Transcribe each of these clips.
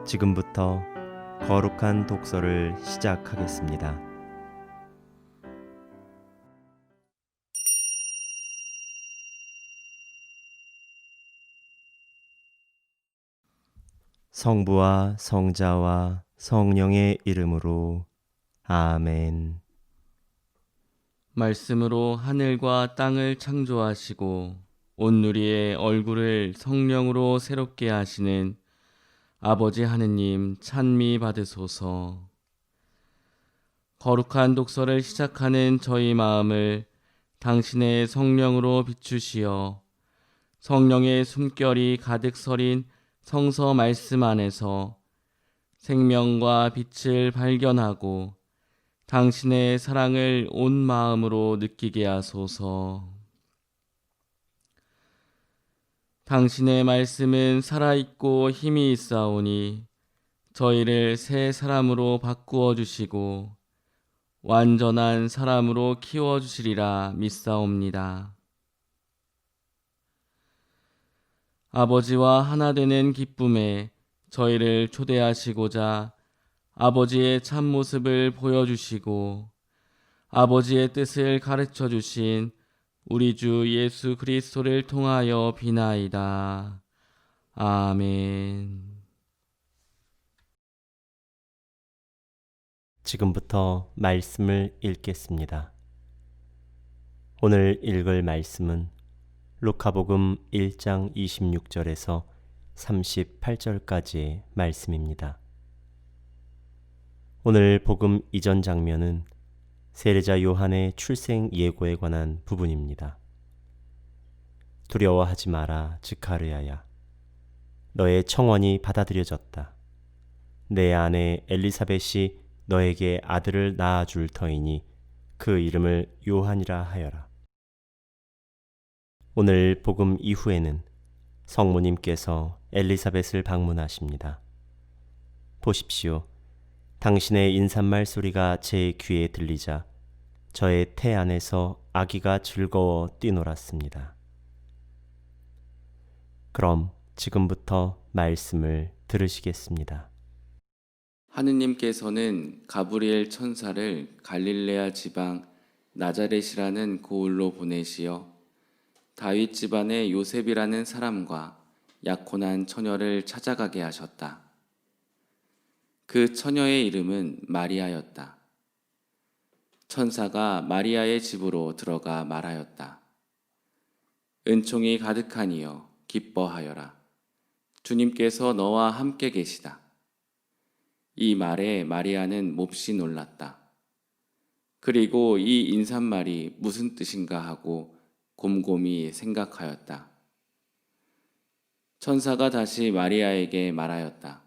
지금부터 거룩한 독서를 시작하겠습니다. 성부와 성자와 성령의 이름으로 아멘. 말씀으로 하늘과 땅을 창조하시고 온누리의 얼굴을 성령으로 새롭게 하시는 아버지 하느님 찬미 받으소서. 거룩한 독서를 시작하는 저희 마음을 당신의 성령으로 비추시어 성령의 숨결이 가득 서린 성서 말씀 안에서 생명과 빛을 발견하고 당신의 사랑을 온 마음으로 느끼게 하소서. 당신의 말씀은 살아있고 힘이 있사오니 저희를 새 사람으로 바꾸어 주시고 완전한 사람으로 키워 주시리라 믿사옵니다. 아버지와 하나 되는 기쁨에 저희를 초대하시고자 아버지의 참모습을 보여주시고 아버지의 뜻을 가르쳐 주신 우리 주 예수 그리스도를 통하여 비나이다. 아멘. 지금부터 말씀을 읽겠습니다. 오늘 읽을 말씀은 루카복음 1장 26절에서 38절까지의 말씀입니다. 오늘 복음 이전 장면은 세례자 요한의 출생 예고에 관한 부분입니다. 두려워하지 마라, 즉가랴야. 너의 청원이 받아들여졌다. 내 아내 엘리사벳이 너에게 아들을 낳아줄 터이니 그 이름을 요한이라 하여라. 오늘 복음 이후에는 성모님께서 엘리사벳을 방문하십니다. 보십시오. 당신의 인사말 소리가 제 귀에 들리자 저의 태 안에서 아기가 즐거워 뛰놀았습니다. 그럼 지금부터 말씀을 들으시겠습니다. 하느님께서는 가브리엘 천사를 갈릴레아 지방 나자렛이라는 고을로 보내시어 다윗 집안의 요셉이라는 사람과 약혼한 처녀를 찾아가게 하셨다. 그 처녀의 이름은 마리아였다. 천사가 마리아의 집으로 들어가 말하였다. 은총이 가득하니여 기뻐하여라. 주님께서 너와 함께 계시다. 이 말에 마리아는 몹시 놀랐다. 그리고 이 인사말이 무슨 뜻인가 하고 곰곰이 생각하였다. 천사가 다시 마리아에게 말하였다.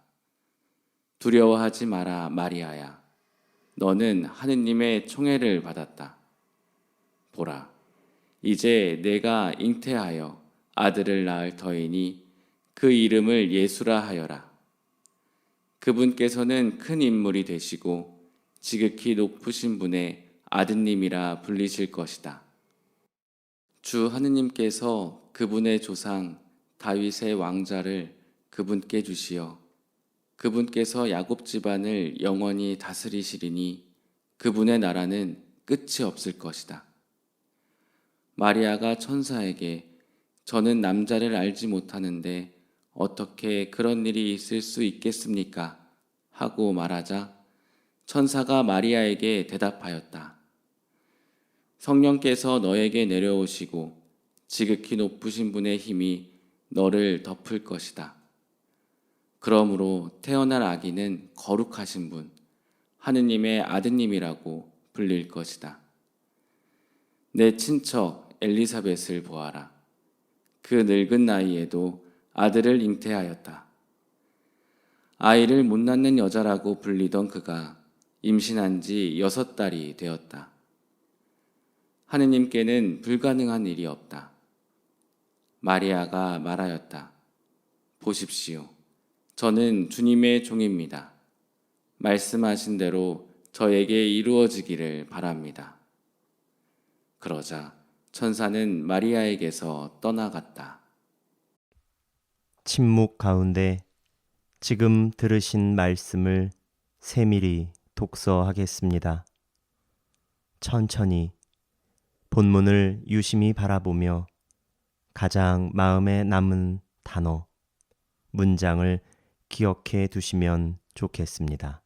두려워하지 마라, 마리아야. 너는 하느님의 총애를 받았다. 보라, 이제 내가 잉태하여 아들을 낳을 터이니 그 이름을 예수라 하여라. 그분께서는 큰 인물이 되시고 지극히 높으신 분의 아드님이라 불리실 것이다. 주 하느님께서 그분의 조상 다윗의 왕자를 그분께 주시어 그분께서 야곱 집안을 영원히 다스리시리니 그분의 나라는 끝이 없을 것이다. 마리아가 천사에게 저는 남자를 알지 못하는데 어떻게 그런 일이 있을 수 있겠습니까? 하고 말하자 천사가 마리아에게 대답하였다. 성령께서 너에게 내려오시고 지극히 높으신 분의 힘이 너를 덮을 것이다. 그러므로 태어날 아기는 거룩하신 분, 하느님의 아드님이라고 불릴 것이다. 내 친척 엘리사벳을 보아라. 그 늙은 나이에도 아들을 잉태하였다. 아이를 못 낳는 여자라고 불리던 그가 임신한 지 6달이 되었다. 하느님께는 불가능한 일이 없다. 마리아가 말하였다. 보십시오. 저는 주님의 종입니다. 말씀하신 대로 저에게 이루어지기를 바랍니다. 그러자 천사는 마리아에게서 떠나갔다. 침묵 가운데 지금 들으신 말씀을 세밀히 독서하겠습니다. 천천히 본문을 유심히 바라보며 가장 마음에 남은 단어, 문장을 기억해 두시면 좋겠습니다.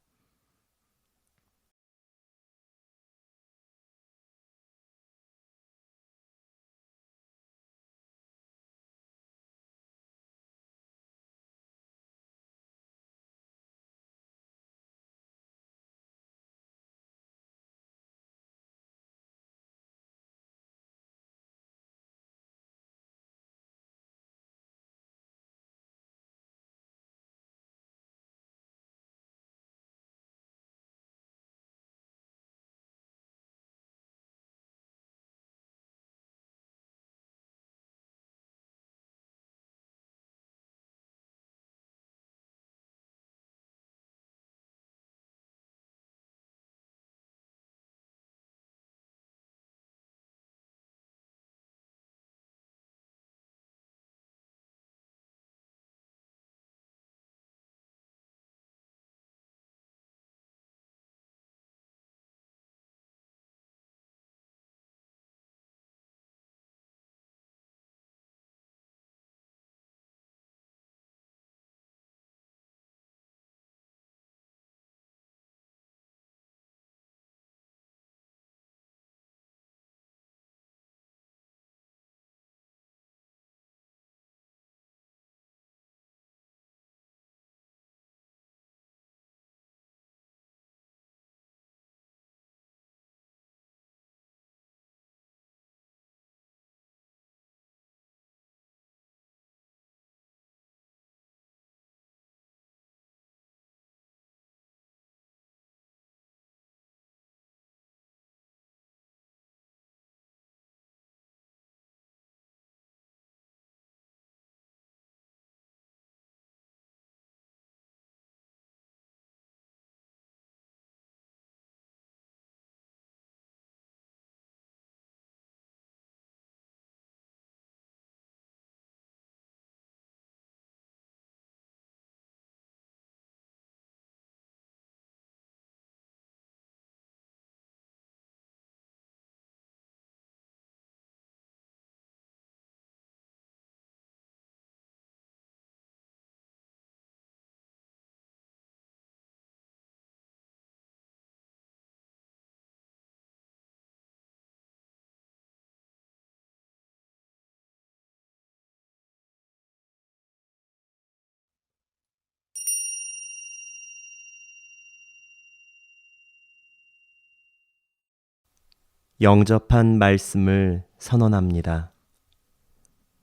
영접한 말씀을 선언합니다.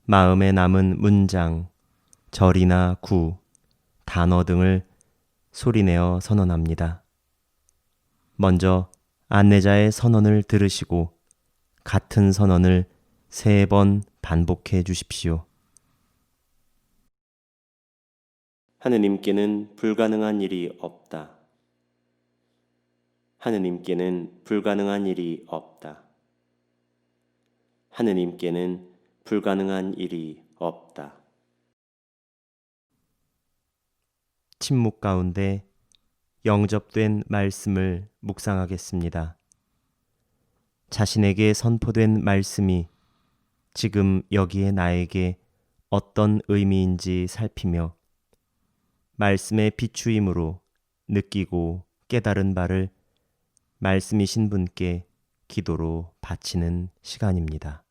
마음에 남은 문장, 절이나 구, 단어 등을 소리내어 선언합니다. 먼저 안내자의 선언을 들으시고 같은 선언을 3번 반복해 주십시오. 하느님께는 불가능한 일이 없다. 하느님께는 불가능한 일이 없다. 하느님께는 불가능한 일이 없다. 침묵 가운데 영접된 말씀을 묵상하겠습니다. 자신에게 선포된 말씀이 지금 여기에 나에게 어떤 의미인지 살피며 말씀의 비추임으로 느끼고 깨달은 바를 말씀이신 분께 기도로 바치는 시간입니다.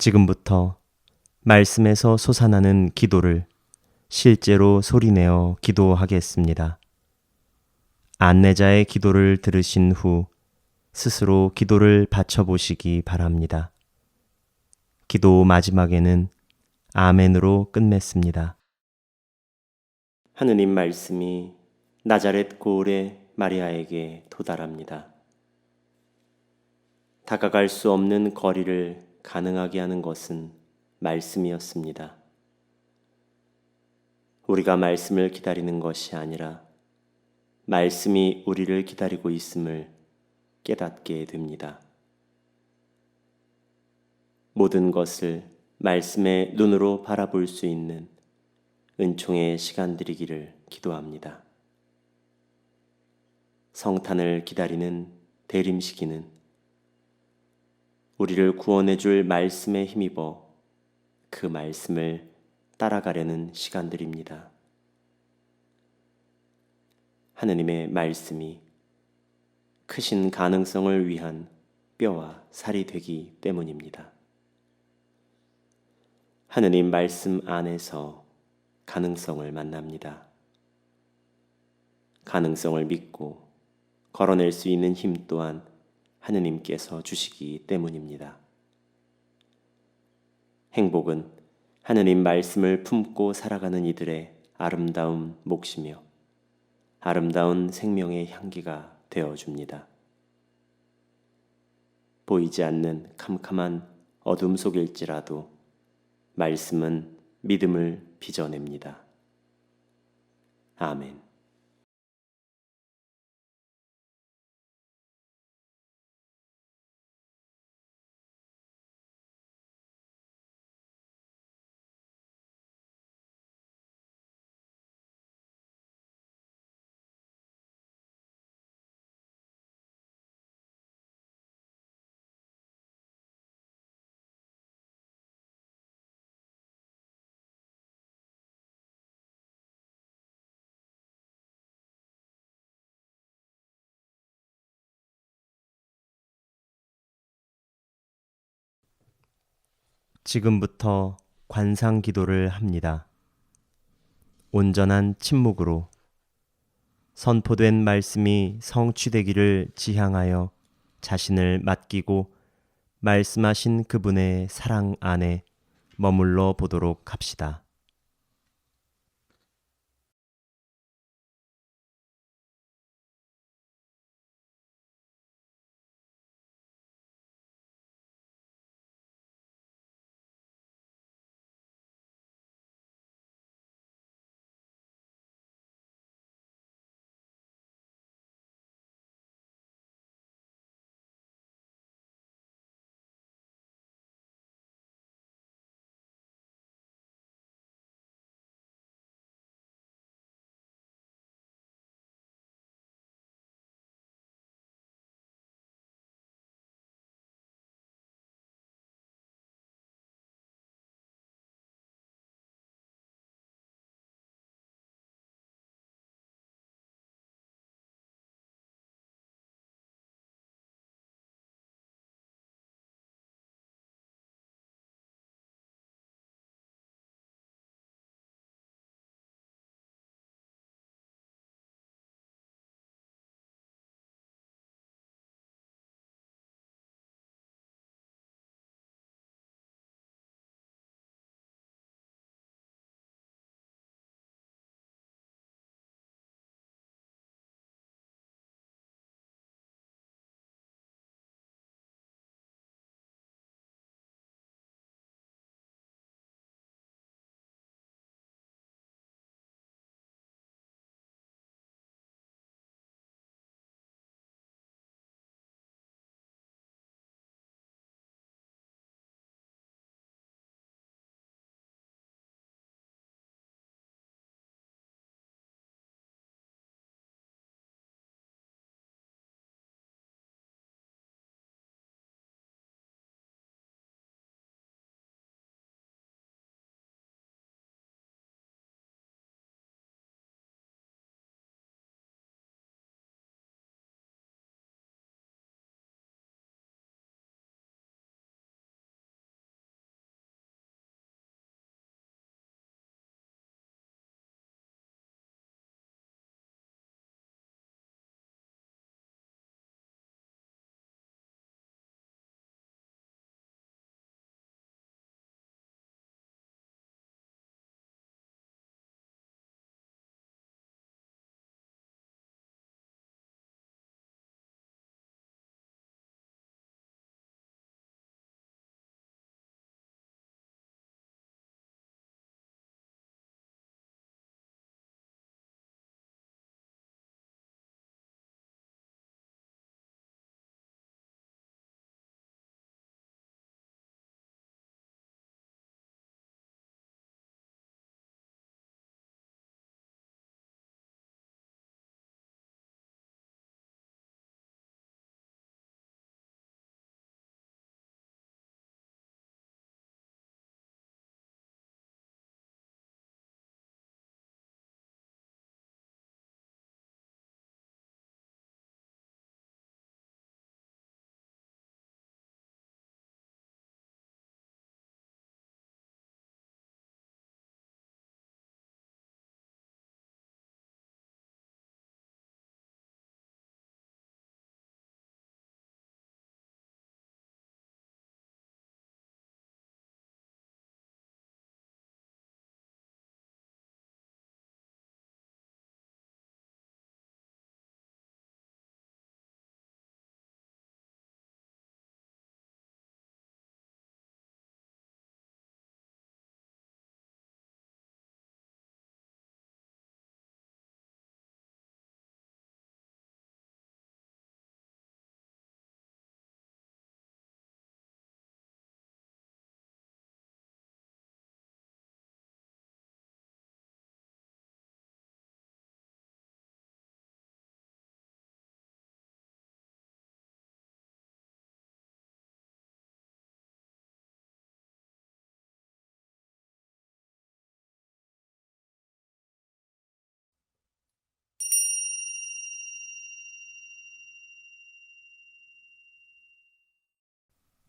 지금부터 말씀에서 솟아나는 기도를 실제로 소리내어 기도하겠습니다. 안내자의 기도를 들으신 후 스스로 기도를 바쳐보시기 바랍니다. 기도 마지막에는 아멘으로 끝맺습니다. 하느님 말씀이 나자렛 고을의 마리아에게 도달합니다. 다가갈 수 없는 거리를 가능하게 하는 것은 말씀이었습니다. 우리가 말씀을 기다리는 것이 아니라 말씀이 우리를 기다리고 있음을 깨닫게 됩니다. 모든 것을 말씀의 눈으로 바라볼 수 있는 은총의 시간들이기를 기도합니다. 성탄을 기다리는 대림 시기는 우리를 구원해 줄 말씀에 힘입어 그 말씀을 따라가려는 시간들입니다. 하느님의 말씀이 크신 가능성을 위한 뼈와 살이 되기 때문입니다. 하느님 말씀 안에서 가능성을 만납니다. 가능성을 믿고 걸어낼 수 있는 힘 또한 하느님께서 주시기 때문입니다. 행복은 하느님 말씀을 품고 살아가는 이들의 아름다운 몫이며 아름다운 생명의 향기가 되어줍니다. 보이지 않는 캄캄한 어둠 속일지라도 말씀은 믿음을 빚어냅니다. 아멘. 지금부터 관상 기도를 합니다. 온전한 침묵으로 선포된 말씀이 성취되기를 지향하여 자신을 맡기고 말씀하신 그분의 사랑 안에 머물러 보도록 합시다.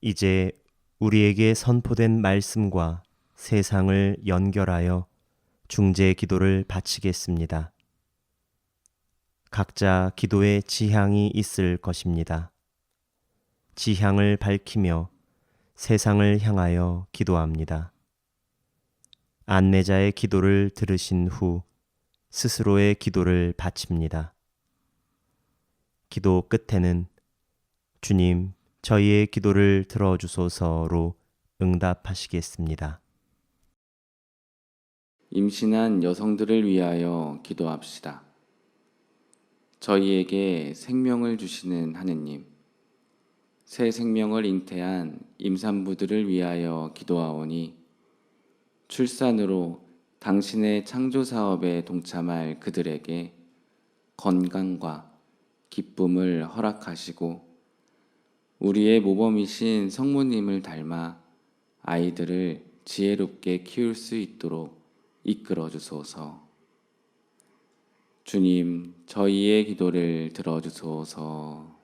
이제 우리에게 선포된 말씀과 세상을 연결하여 중재 기도를 바치겠습니다. 각자 기도의 지향이 있을 것입니다. 지향을 밝히며 세상을 향하여 기도합니다. 안내자의 기도를 들으신 후 스스로의 기도를 바칩니다. 기도 끝에는 주님, 저희의 기도를 들어주소서로 응답하시겠습니다. 임신한 여성들을 위하여 기도합시다. 저희에게 생명을 주시는 하느님, 새 생명을 잉태한 임산부들을 위하여 기도하오니 출산으로 당신의 창조 사업에 동참할 그들에게 건강과 기쁨을 허락하시고 우리의 모범이신 성모님을 닮아 아이들을 지혜롭게 키울 수 있도록 이끌어 주소서. 주님, 저희의 기도를 들어주소서.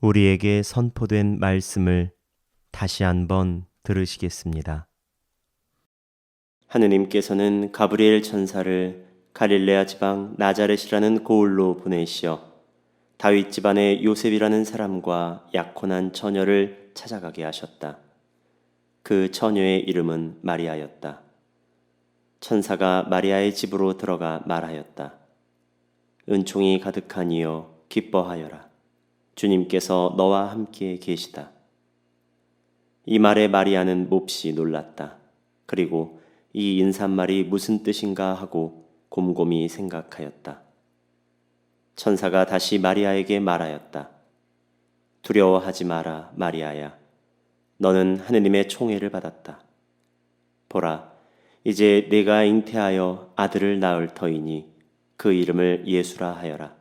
우리에게 선포된 말씀을 다시 한번 들으시겠습니다. 하느님께서는 가브리엘 천사를 갈릴레아 지방 나자렛이라는 고을로 보내시어 다윗 집안의 요셉이라는 사람과 약혼한 처녀를 찾아가게 하셨다. 그 처녀의 이름은 마리아였다. 천사가 마리아의 집으로 들어가 말하였다. 은총이 가득하니여 기뻐하여라. 주님께서 너와 함께 계시다. 이 말에 마리아는 몹시 놀랐다. 그리고 이 인사말이 무슨 뜻인가 하고 곰곰이 생각하였다. 천사가 다시 마리아에게 말하였다. 두려워하지 마라, 마리아야. 너는 하느님의 총애를 받았다. 보라, 이제 네가 잉태하여 아들을 낳을 터이니 그 이름을 예수라 하여라.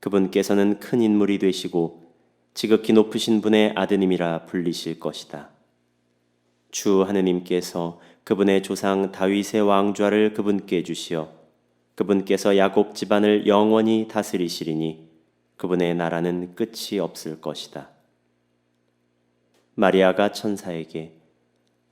그분께서는 큰 인물이 되시고 지극히 높으신 분의 아드님이라 불리실 것이다. 주 하느님께서 그분의 조상 다윗의 왕좌를 그분께 주시어 그분께서 야곱 집안을 영원히 다스리시리니 그분의 나라는 끝이 없을 것이다. 마리아가 천사에게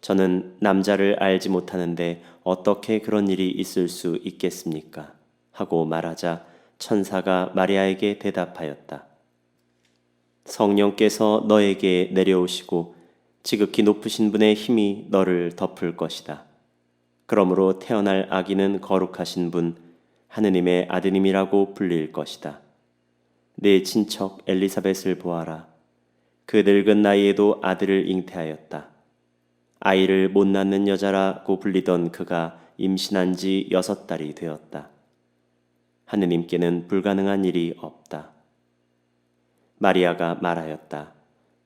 저는 남자를 알지 못하는데 어떻게 그런 일이 있을 수 있겠습니까? 하고 말하자 천사가 마리아에게 대답하였다. 성령께서 너에게 내려오시고 지극히 높으신 분의 힘이 너를 덮을 것이다. 그러므로 태어날 아기는 거룩하신 분, 하느님의 아드님이라고 불릴 것이다. 네 친척 엘리사벳을 보아라. 그 늙은 나이에도 아들을 잉태하였다. 아이를 못 낳는 여자라고 불리던 그가 임신한 지 6달이 되었다. 하느님께는 불가능한 일이 없다. 마리아가 말하였다.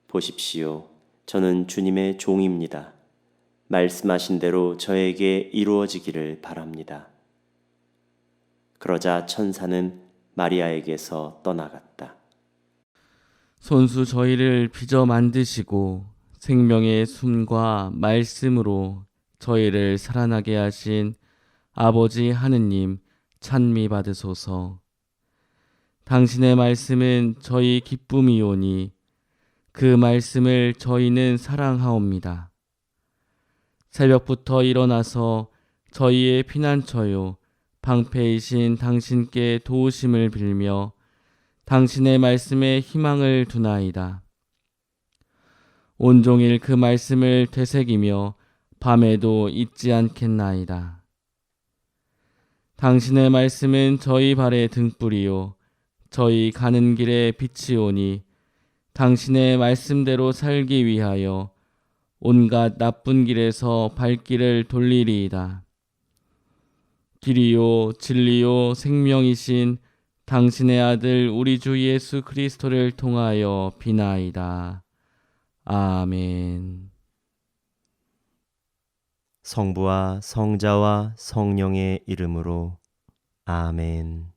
보십시오. 저는 주님의 종입니다. 말씀하신 대로 저에게 이루어지기를 바랍니다. 그러자 천사는 마리아에게서 떠나갔다. 손수 저희를 빚어 만드시고 생명의 숨과 말씀으로 저희를 살아나게 하신 아버지 하느님 찬미 받으소서. 당신의 말씀은 저희 기쁨이오니 그 말씀을 저희는 사랑하옵니다. 새벽부터 일어나서 저희의 피난처요 방패이신 당신께 도우심을 빌며 당신의 말씀에 희망을 두나이다. 온종일 그 말씀을 되새기며 밤에도 잊지 않겠나이다. 당신의 말씀은 저희 발의 등불이요 저희 가는 길의 빛이오니 당신의 말씀대로 살기 위하여 온갖 나쁜 길에서 발길을 돌리리이다. 길이요 진리요 생명이신 당신의 아들 우리 주 예수 그리스도를 통하여 비나이다. 아멘. 성부와 성자와 성령의 이름으로 아멘.